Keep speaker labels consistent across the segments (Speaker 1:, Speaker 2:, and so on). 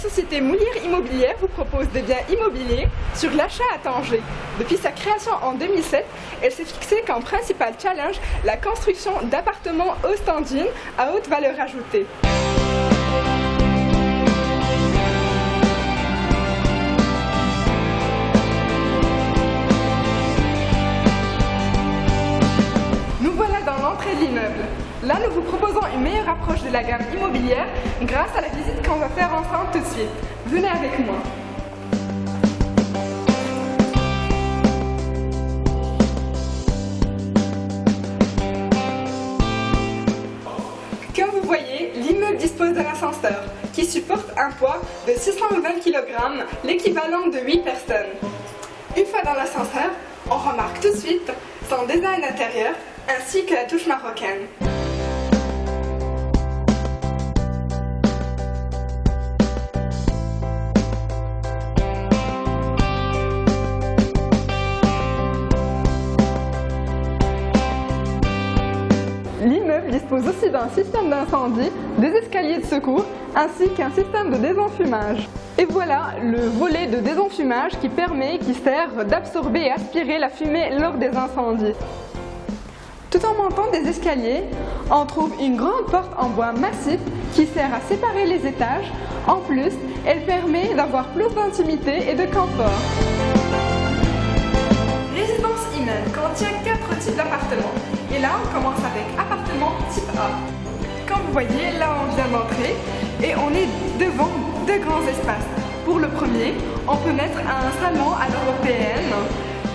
Speaker 1: société Moulir Immobilière vous propose des biens immobiliers sur l'achat à Tanger. Depuis sa création en 2007, elle s'est fixée comme principal challenge la construction d'appartements haut-standing à haute valeur ajoutée. Nous voilà dans l'entrée de l'immeuble. Là, nous vous proposons une meilleure approche de la gamme immobilière grâce à la visite qu'on va faire ensemble tout de suite. Venez avec moi. Comme vous voyez, l'immeuble dispose d'un ascenseur qui supporte un poids de 620 kg, l'équivalent de 8 personnes. Une fois dans l'ascenseur, on remarque tout de suite son design intérieur ainsi que la touche marocaine. L'immeuble dispose aussi d'un système d'incendie, des escaliers de secours ainsi qu'un système de désenfumage. Et voilà le volet de désenfumage qui sert d'absorber et aspirer la fumée lors des incendies. Tout en montant des escaliers, on trouve une grande porte en bois massif qui sert à séparer les étages. En plus, elle permet d'avoir plus d'intimité et de confort. Résidence Imen contient 4 types d'appartements. Et là, on commence avec appartement type A. Comme vous voyez, là on vient d'entrer et on est devant 2 grands espaces. Pour le premier, on peut mettre un salon à l'européenne.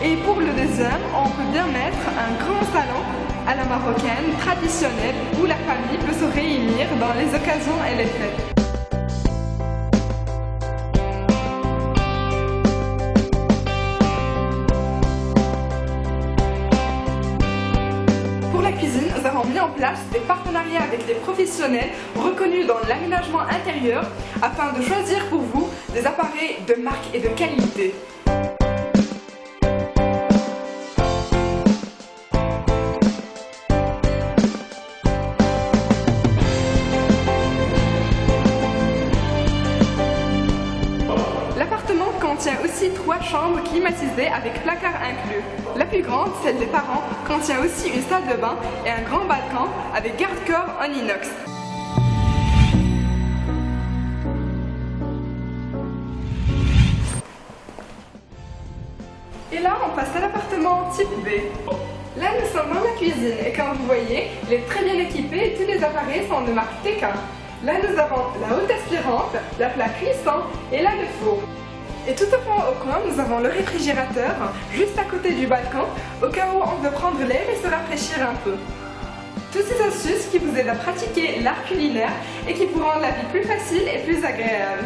Speaker 1: Et pour le deuxième, on peut bien mettre un grand salon à la marocaine traditionnelle où la famille peut se réunir dans les occasions et les fêtes. Pour la cuisine, nous avons mis en place des partenariats avec des professionnels reconnus dans l'aménagement intérieur afin de choisir pour vous des appareils de marque et de qualité. L'appartement contient aussi 3 chambres climatisées avec placard inclus. La plus grande, celle des parents, contient aussi une salle de bain et un grand balcon avec garde-corps en inox. Et là, on passe à l'appartement type B. Là, nous sommes dans la cuisine et comme vous voyez, il est très bien équipé et tous les appareils sont de marque TK. Là, nous avons la haute aspirante, la plaque cuisson et là le four. Et tout au fond au coin, nous avons le réfrigérateur juste à côté du balcon au cas où on veut prendre l'air et se rafraîchir un peu. Toutes ces astuces qui vous aident à pratiquer l'art culinaire et qui vous rendent la vie plus facile et plus agréable.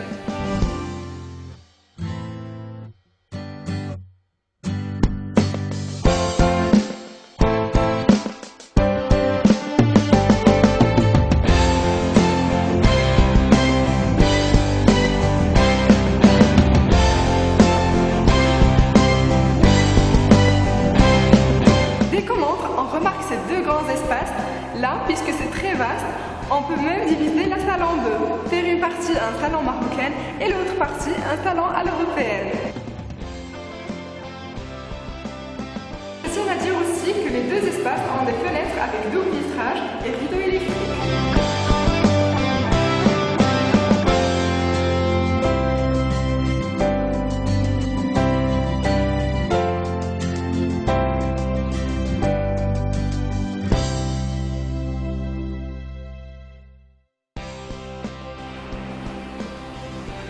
Speaker 1: Là, puisque c'est très vaste, on peut même diviser la salle en deux, faire une partie un salon marocain et l'autre partie un salon à l'européenne. Je tiens à dire aussi que les 2 espaces ont des fenêtres avec double vitrage et rideaux électriques.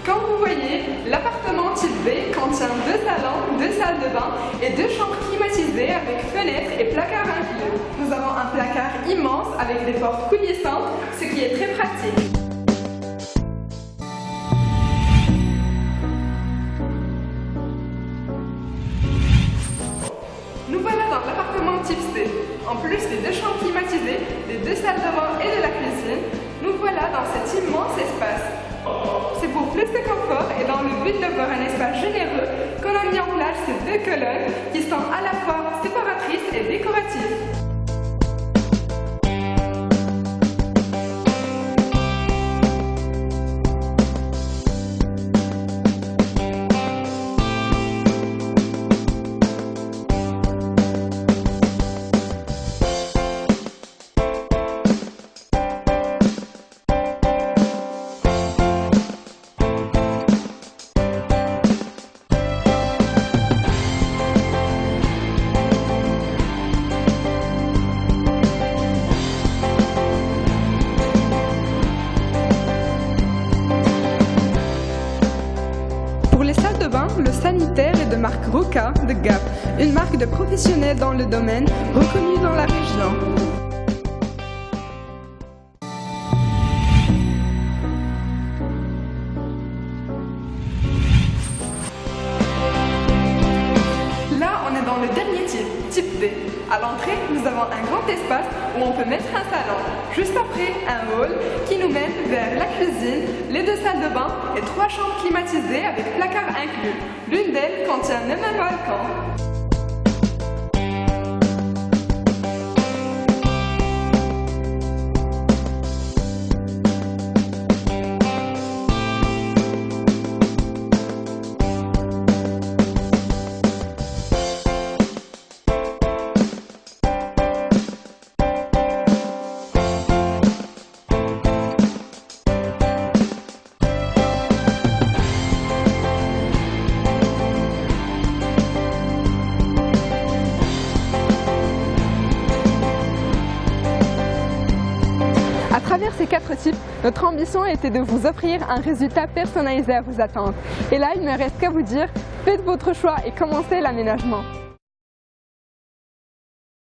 Speaker 1: Comme vous voyez, l'appartement type B contient 2 salons, 2 salles de bain et 2 chambres climatisées avec fenêtres et placards inclus. Nous avons un placard immense avec des portes coulissantes, ce qui est très pratique. Nous voilà dans l'appartement type C. En plus des 2 chambres climatisées, des 2 salles de bain et de la cuisine, nous voilà dans cet immense espace. C'est pour plus de confort et dans le but d'avoir un espace généreux qu'on a mis en place ces 2 colonnes qui sont à la fois séparatrices et décoratives. Roca de Gap, une marque de professionnels dans le domaine reconnue dans la région. Là, on est dans le dernier type D. À l'entrée, nous avons un grand espace où on peut mettre un salon. Juste après, un hall qui nous mène vers la cuisine, les 2 salles de bain et 3 chambres climatisées avec placard inclus. L'une d'elles contient même un balcon. À travers ces 4 types, notre ambition était de vous offrir un résultat personnalisé à vos attentes. Et là, il ne me reste qu'à vous dire, faites votre choix et commencez l'aménagement.